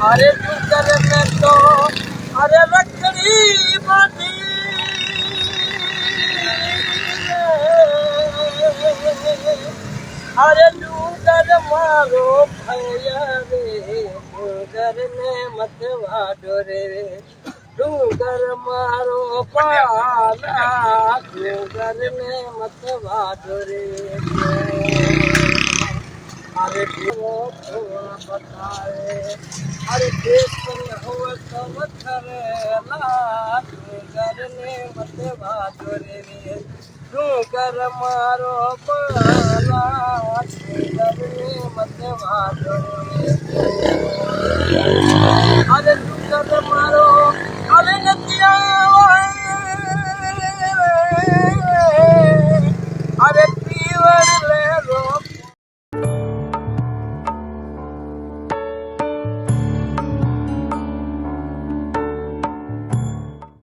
अरे डूंगर में तो अरे लकड़ी बांधी अरे डूंगर मारो भैया रे डूंगर में मत वाडो रे डूंगर मारो पाला डूंगर में मत वाडो रे अरे बताए अरे देश हो तो करेला डूंगर ने मत भादो रे डूंगर मारो पाला डूंगर ने मत भादो रे